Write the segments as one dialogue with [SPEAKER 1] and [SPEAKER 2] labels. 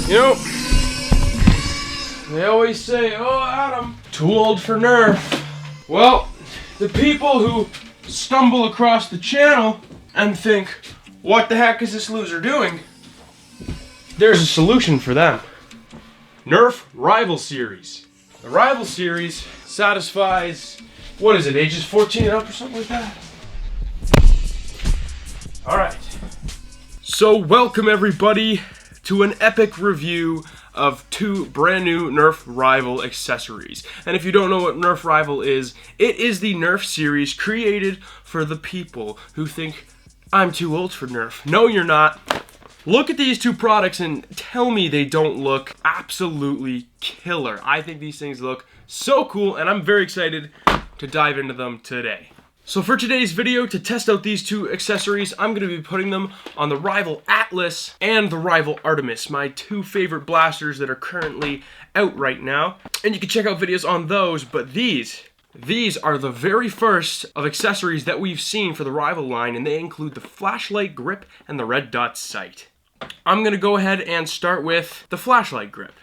[SPEAKER 1] You know, they always say, oh, Adam, too old for Nerf. Well, the people who stumble across the channel and think, what the heck is this loser doing? There's a solution for them. Nerf Rival Series. The Rival Series satisfies, what is it, ages 14 and up or something like that? Alright. So welcome everybody to an epic review of two brand new Nerf Rival accessories. And if you don't know what Nerf Rival is, it is the Nerf series created for the people who think, I'm too old for Nerf. No, you're not. Look at these two products and tell me they don't look absolutely killer. I think these things look so cool, and I'm very excited to dive into them today. So for today's video, to test out these two accessories, I'm going to be putting them on the Rival Atlas and the Rival Artemis, my two favorite blasters that are currently out right now. And you can check out videos on those, but these are the very first of accessories that we've seen for the Rival line, and they include the flashlight grip and the red dot sight. I'm going to go ahead and start with the flashlight grip.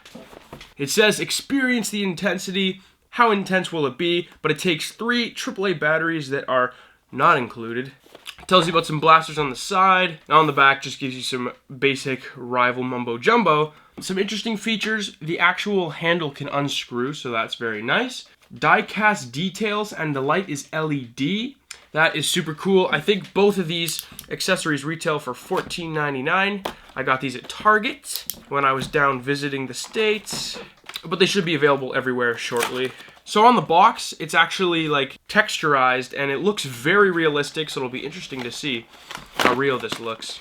[SPEAKER 1] It says, experience the intensity. How intense will it be? But it takes 3 AAA batteries that are not included. It tells you about some blasters on the side. And on the back just gives you some basic Rival mumbo jumbo. Some interesting features. The actual handle can unscrew, so that's very nice. Die-cast details, and the light is LED. That is super cool. I think both of these accessories retail for $14.99. I got these at Target when I was down visiting the States, but they should be available everywhere shortly. So on the box, it's actually like texturized, and it looks very realistic, so it'll be interesting to see how real this looks.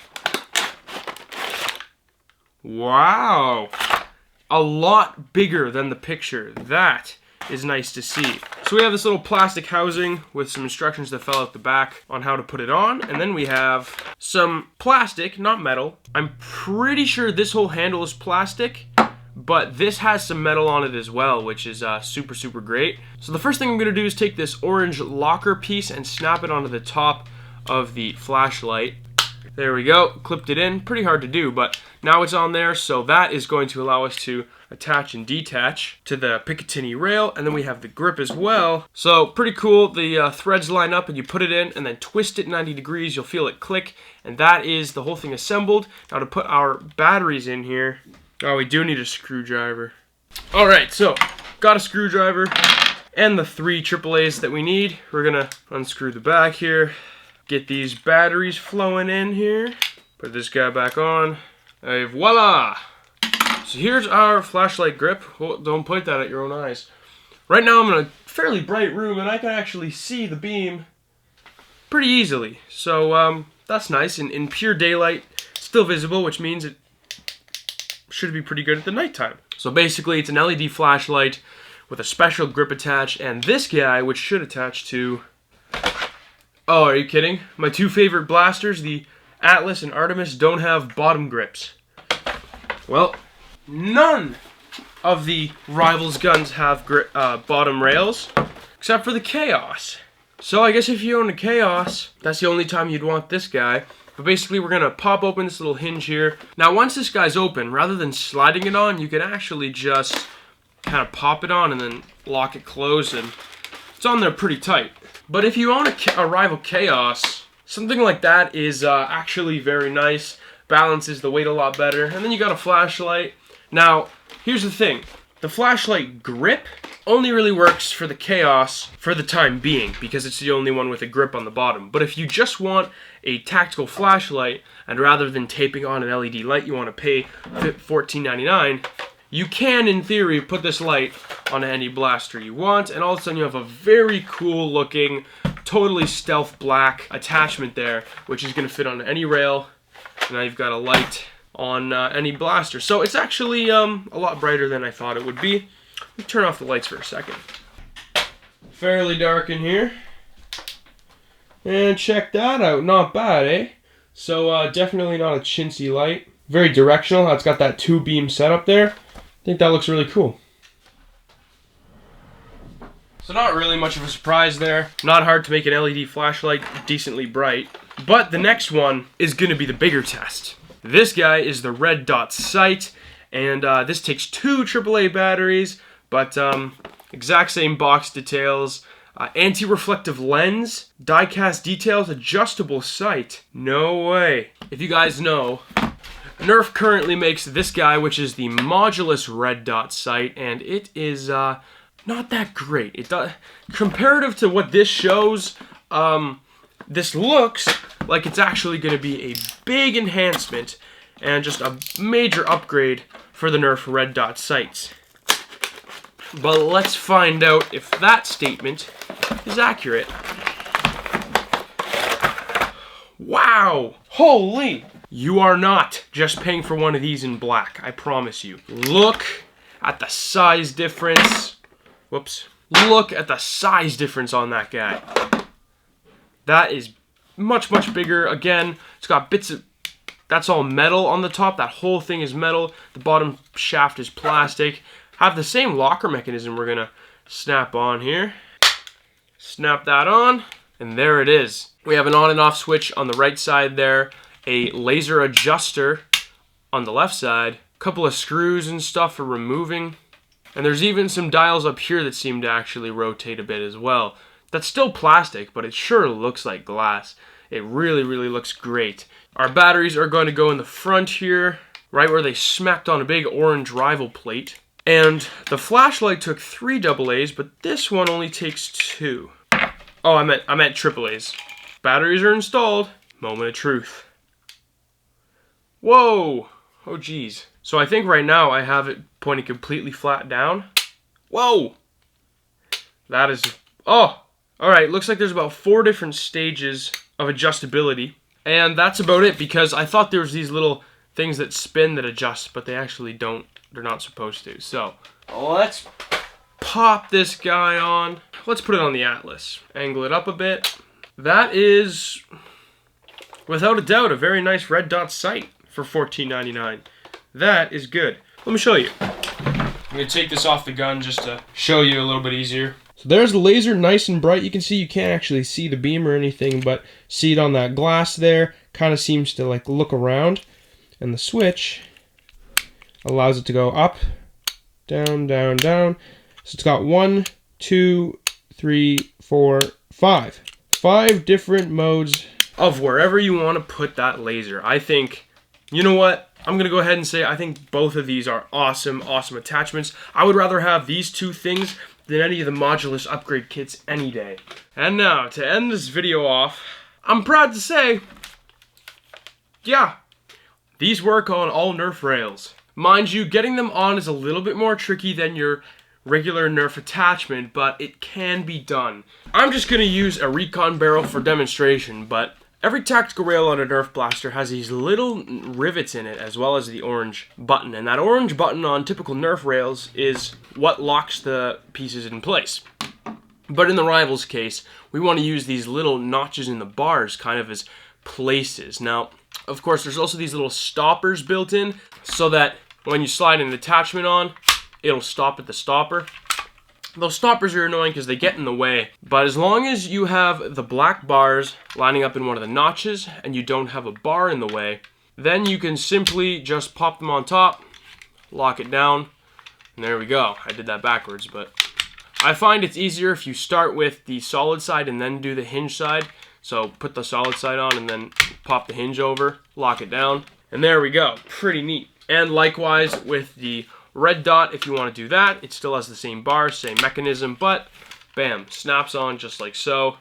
[SPEAKER 1] Wow! A lot bigger than the picture. That is nice to see. So we have this little plastic housing with some instructions that fell out the back on how to put it on, and then we have some plastic, not metal. I'm pretty sure this whole handle is plastic, but this has some metal on it as well, which is super great. So the first thing I'm going to do is take this orange locker piece and snap it onto the top of the flashlight. There we go, clipped it in. Pretty hard to do, but now it's on there, so that is going to allow us to attach and detach to the Picatinny rail, and then we have the grip as well. So pretty cool. The threads line up and you put it in and then twist it 90 degrees. You'll feel it click, and that is the whole thing assembled. Now to put our batteries in here, oh, we do need a screwdriver. Alright, so got a screwdriver and the 3 AAAs that we need. We're gonna unscrew the back here, get these batteries flowing in here, put this guy back on, and voila! So here's our flashlight grip. Oh, don't point that at your own eyes. Right now I'm in a fairly bright room and I can actually see the beam pretty easily. So that's nice. In pure daylight, still visible, which means it should be pretty good at the nighttime. So basically it's an LED flashlight with a special grip attached, and this guy, which should attach to... Oh, are you kidding? My two favorite blasters, the Atlas and Artemis, don't have bottom grips. Well, none of the Rivals guns have bottom rails, except for the Chaos. So I guess if you own a Chaos, that's the only time you'd want this guy. But basically we're gonna pop open this little hinge here. Now once this guy's open, rather than sliding it on, you can actually just kind of pop it on and then lock it closed, and it's on there pretty tight. But if you own a Rival Chaos, something like that is actually very nice. Balances the weight a lot better. And then you got a flashlight. Now, here's the thing. The flashlight grip only really works for the Chaos for the time being, because it's the only one with a grip on the bottom. But if you just want a tactical flashlight, and rather than taping on an LED light, you want to pay $14.99, you can, in theory, put this light on any blaster you want, and all of a sudden you have a very cool looking, totally stealth black attachment there, which is going to fit on any rail. Now you've got a light on any blaster. So it's actually a lot brighter than I thought it would be. Let me turn off the lights for a second. Fairly dark in here. And check that out. Not bad, eh? So definitely not a chintzy light. Very directional. It's got that 2-beam setup there. I think that looks really cool. So not really much of a surprise there. Not hard to make an LED flashlight decently bright. But the next one is going to be the bigger test. This guy is the Red Dot Sight, and this takes 2 AAA batteries, but exact same box details. Anti-reflective lens, die-cast details, adjustable sight. No way. If you guys know, Nerf currently makes this guy, which is the Modulus Red Dot Sight, and it is not that great. It does, comparative to what this shows, this looks like it's actually going to be a big enhancement and just a major upgrade for the Nerf Red Dot Sights. But let's find out if that statement is accurate. Wow! Holy! You are not just paying for one of these in black, I promise you. Look at the size difference. Whoops. Look at the size difference on that guy. That is much, much bigger. Again, it's got bits of... That's all metal on the top. That whole thing is metal. The bottom shaft is plastic. Have the same locker mechanism we're going to snap on here. Snap that on. And there it is. We have an on and off switch on the right side there. A laser adjuster on the left side. A couple of screws and stuff for removing. And there's even some dials up here that seem to actually rotate a bit as well. That's still plastic, but it sure looks like glass. It really, really looks great. Our batteries are going to go in the front here, right where they smacked on a big orange rival plate. And the flashlight took 3 AA's, but this one only takes 2. Oh, I meant AA's. Batteries are installed. Moment of truth. Whoa! Oh, geez. So I think right now I have it pointing completely flat down. Whoa! That is... Oh! Alright, looks like there's about 4 different stages of adjustability. And that's about it, because I thought there was these little things that spin that adjust, but they actually don't. They're not supposed to. So, let's pop this guy on. Let's put it on the Atlas. Angle it up a bit. That is, without a doubt, a very nice Red Dot Sight for $14.99. That is good. Let me show you. I'm going to take this off the gun just to show you a little bit easier. So there's the laser, nice and bright. You can see you can't actually see the beam or anything, but see it on that glass there. Kind of seems to like look around. And the switch allows it to go up, down, down, down. So it's got 1, 2, 3, 4, 5. 5 different modes of wherever you want to put that laser. I think, you know what? I'm going to go ahead and say I think both of these are awesome, awesome attachments. I would rather have these 2 things than any of the Modulus upgrade kits any day. And now, to end this video off, I'm proud to say, yeah, these work on all Nerf rails. Mind you, getting them on is a little bit more tricky than your regular Nerf attachment, but it can be done. I'm just going to use a recon barrel for demonstration, but every tactical rail on a Nerf blaster has these little rivets in it, as well as the orange button. And that orange button on typical Nerf rails is what locks the pieces in place. But in the Rival's case, we want to use these little notches in the bars kind of as places. Now, of course, there's also these little stoppers built in, so that when you slide an attachment on, it'll stop at the stopper. Those stoppers are annoying because they get in the way, but as long as you have the black bars lining up in one of the notches and you don't have a bar in the way, then you can simply just pop them on top, lock it down, and there we go. I did that backwards, but I find it's easier if you start with the solid side and then do the hinge side. So put the solid side on and then pop the hinge over, lock it down, and there we go. Pretty neat. And likewise with the Red Dot, if you want to do that, it still has the same bar, same mechanism, but bam, snaps on just like so.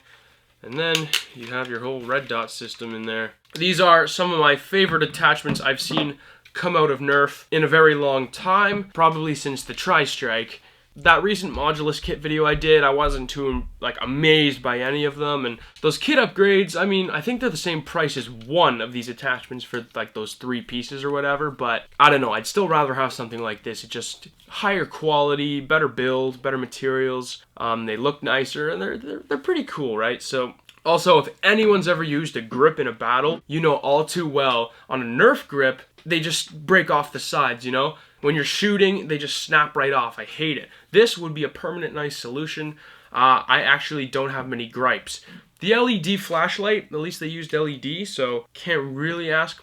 [SPEAKER 1] And then you have your whole Red Dot system in there. These are some of my favorite attachments I've seen come out of Nerf in a very long time, probably since the Tri-Strike. That recent Modulus kit video I did, I wasn't too amazed by any of them, and those kit upgrades, I mean, I think they're the same price as one of these attachments for like those 3 pieces or whatever, but I don't know, I'd still rather have something like this. It's just higher quality, better build, better materials, they look nicer, and they're pretty cool, right? So also, if anyone's ever used a grip in a battle, you know all too well, on a Nerf grip, they just break off the sides, you know? When you're shooting, they just snap right off. I hate it. This would be a permanent nice solution. I actually don't have many gripes. The LED flashlight, at least they used LED, so can't really ask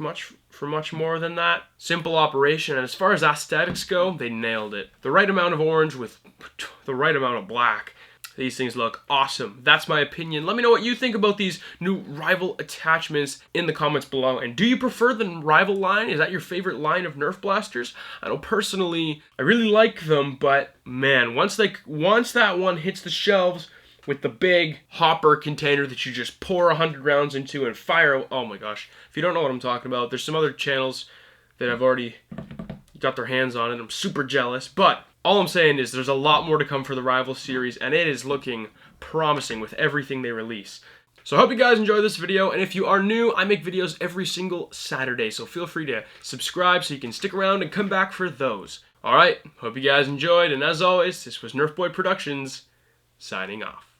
[SPEAKER 1] for much more than that. Simple operation, and as far as aesthetics go, they nailed it. The right amount of orange with the right amount of black. These things look awesome. That's my opinion. Let me know what you think about these new Rival attachments in the comments below. And do you prefer the Rival line? Is that your favorite line of Nerf blasters? I know personally, I really like them, but man, once that one hits the shelves with the big hopper container that you just pour 100 rounds into and fire, oh my gosh. If you don't know what I'm talking about, there's some other channels that have already got their hands on it. I'm super jealous, but all I'm saying is there's a lot more to come for the Rival series, and it is looking promising with everything they release. So I hope you guys enjoy this video, and if you are new, I make videos every single Saturday, so feel free to subscribe so you can stick around and come back for those. Alright, hope you guys enjoyed, and as always, this was NerfBoyProductions, signing off.